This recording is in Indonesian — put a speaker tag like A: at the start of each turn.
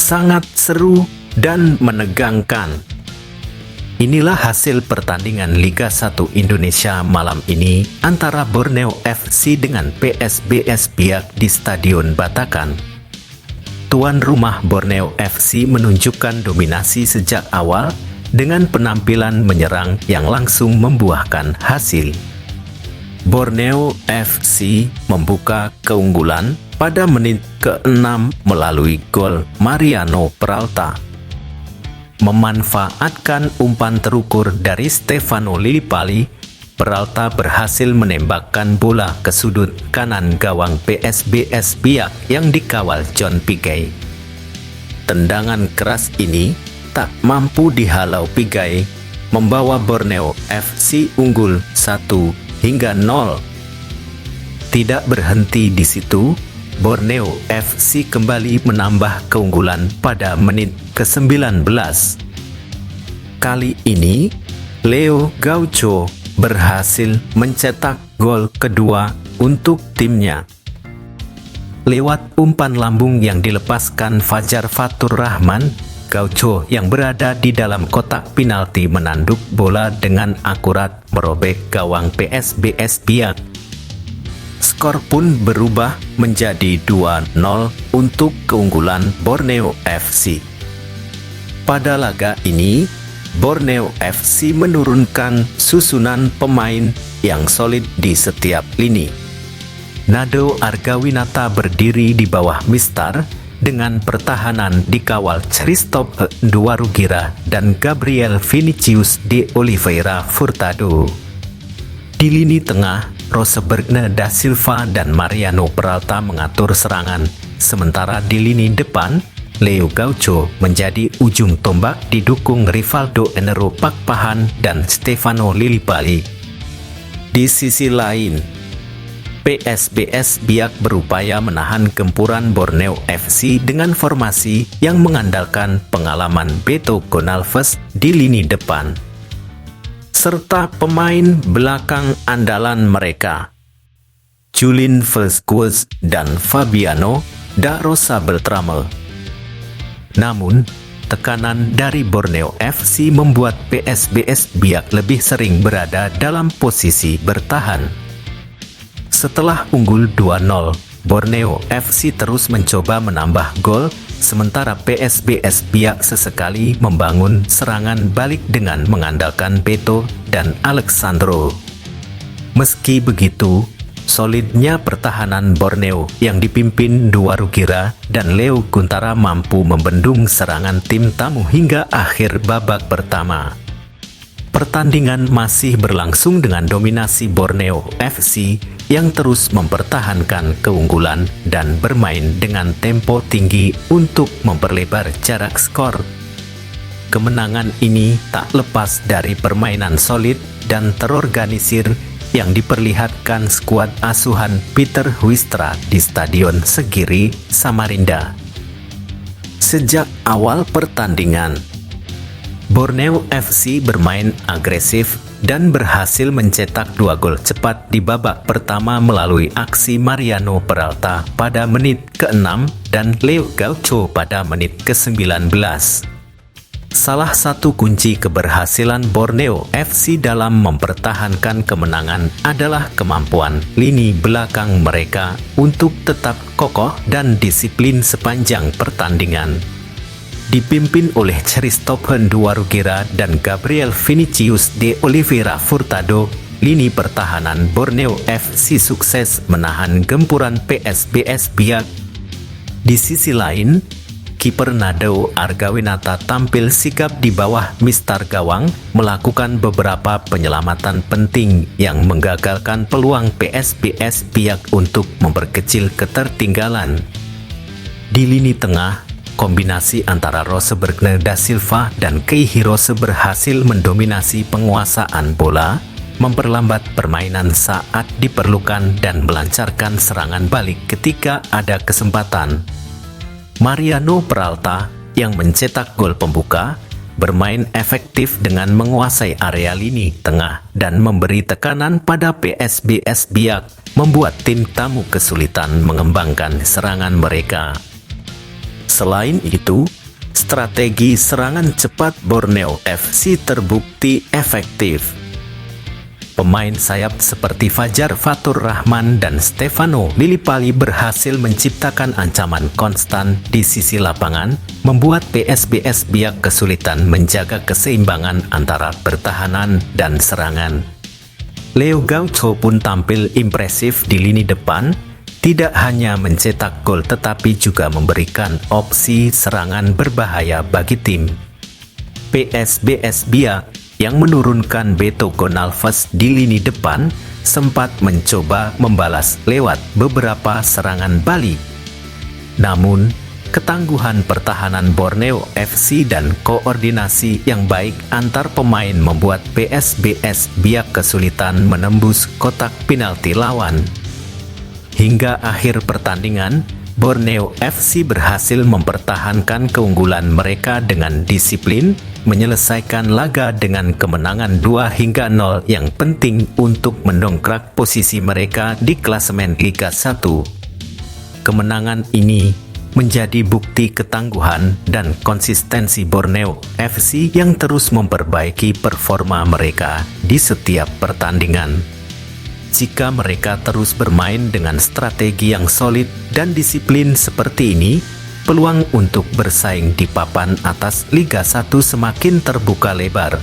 A: sangat seru dan menegangkan. Inilah hasil pertandingan Liga 1 Indonesia malam ini antara Borneo FC dengan PSBS Biak di Stadion Batakan. Tuan rumah Borneo FC menunjukkan dominasi sejak awal dengan penampilan menyerang yang langsung membuahkan hasil. Borneo FC membuka keunggulan pada menit ke-6 melalui gol Mariano Peralta. Memanfaatkan umpan terukur dari Stefano Lillipali, Peralta berhasil menembakkan bola ke sudut kanan gawang PSBS Biak yang dikawal John Pigai. Tendangan keras ini tak mampu dihalau Pigai, membawa Borneo FC unggul 1-0. Tidak berhenti di situ, Borneo FC kembali menambah keunggulan pada menit ke-19. Kali ini, Leo Gaucho berhasil mencetak gol kedua untuk timnya. Lewat umpan lambung yang dilepaskan Fajar Fatur Rahman, Gaucho yang berada di dalam kotak penalti menanduk bola dengan akurat merobek gawang PSBS Biak. Skor pun berubah menjadi 2-0 untuk keunggulan Borneo FC. Pada laga ini, Borneo FC menurunkan susunan pemain yang solid di setiap lini. Nado Argawinata berdiri di bawah Mistar dengan pertahanan dikawal Christophe Duarugira dan Gabriel Vinicius de Oliveira Furtado. Di lini tengah, Rosebergne da Silva dan Mariano Peralta mengatur serangan, sementara di lini depan, Leo Gaucho menjadi ujung tombak didukung Rivaldo Enero Pakpahan dan Stefano Lillipali. Di sisi lain, PSBS Biak berupaya menahan gempuran Borneo FC dengan formasi yang mengandalkan pengalaman Beto Gonalves di lini depan, serta pemain belakang andalan mereka, Julien Velasquez dan Fabiano da Rosa Beltrame. Namun, tekanan dari Borneo FC membuat PSBS Biak lebih sering berada dalam posisi bertahan. Setelah unggul 2-0, Borneo FC terus mencoba menambah gol, sementara PSBS Biak sesekali membangun serangan balik dengan mengandalkan Beto dan Alexandro. Meski begitu, solidnya pertahanan Borneo yang dipimpin Duarugira dan Leo Guntara mampu membendung serangan tim tamu hingga akhir babak pertama. Pertandingan masih berlangsung dengan dominasi Borneo FC yang terus mempertahankan keunggulan dan bermain dengan tempo tinggi untuk memperlebar jarak skor. Kemenangan ini tak lepas dari permainan solid dan terorganisir yang diperlihatkan skuad asuhan Peter Huistra di Stadion Segiri, Samarinda. Sejak awal pertandingan, Borneo FC bermain agresif dan berhasil mencetak 2 gol cepat di babak pertama melalui aksi Mariano Peralta pada menit ke-6 dan Leo Gaucho pada menit ke-19. Salah satu kunci keberhasilan Borneo FC dalam mempertahankan kemenangan adalah kemampuan lini belakang mereka untuk tetap kokoh dan disiplin sepanjang pertandingan. Dipimpin oleh Christophe Duarugira dan Gabriel Vinicius de Oliveira Furtado, lini pertahanan Borneo FC sukses menahan gempuran PSBS Biak. Di sisi lain, kiper Nado Argawinata tampil sigap di bawah mistar gawang, melakukan beberapa penyelamatan penting yang menggagalkan peluang PSBS Biak untuk memperkecil ketertinggalan. Di lini tengah, kombinasi antara Rosebergne da Silva dan Kei Hirose berhasil mendominasi penguasaan bola, memperlambat permainan saat diperlukan dan melancarkan serangan balik ketika ada kesempatan. Mariano Peralta yang mencetak gol pembuka bermain efektif dengan menguasai area lini tengah dan memberi tekanan pada PSBS Biak, membuat tim tamu kesulitan mengembangkan serangan mereka. Selain itu, strategi serangan cepat Borneo FC terbukti efektif. Pemain sayap seperti Fajar Fatur Rahman dan Stefano Lillipali berhasil menciptakan ancaman konstan di sisi lapangan, membuat PSBS Biak kesulitan menjaga keseimbangan antara pertahanan dan serangan. Leo Gaucho pun tampil impresif di lini depan, tidak hanya mencetak gol tetapi juga memberikan opsi serangan berbahaya bagi tim. PSBS Biak yang menurunkan Beto Gonalves di lini depan sempat mencoba membalas lewat beberapa serangan balik. Namun, ketangguhan pertahanan Borneo FC dan koordinasi yang baik antar pemain membuat PSBS Biak kesulitan menembus kotak penalti lawan. Hingga akhir pertandingan, Borneo FC berhasil mempertahankan keunggulan mereka dengan disiplin, menyelesaikan laga dengan kemenangan 2-0 yang penting untuk mendongkrak posisi mereka di klasemen Liga 1. Kemenangan ini menjadi bukti ketangguhan dan konsistensi Borneo FC yang terus memperbaiki performa mereka di setiap pertandingan. Jika mereka terus bermain dengan strategi yang solid dan disiplin seperti ini, peluang untuk bersaing di papan atas Liga 1 semakin terbuka lebar.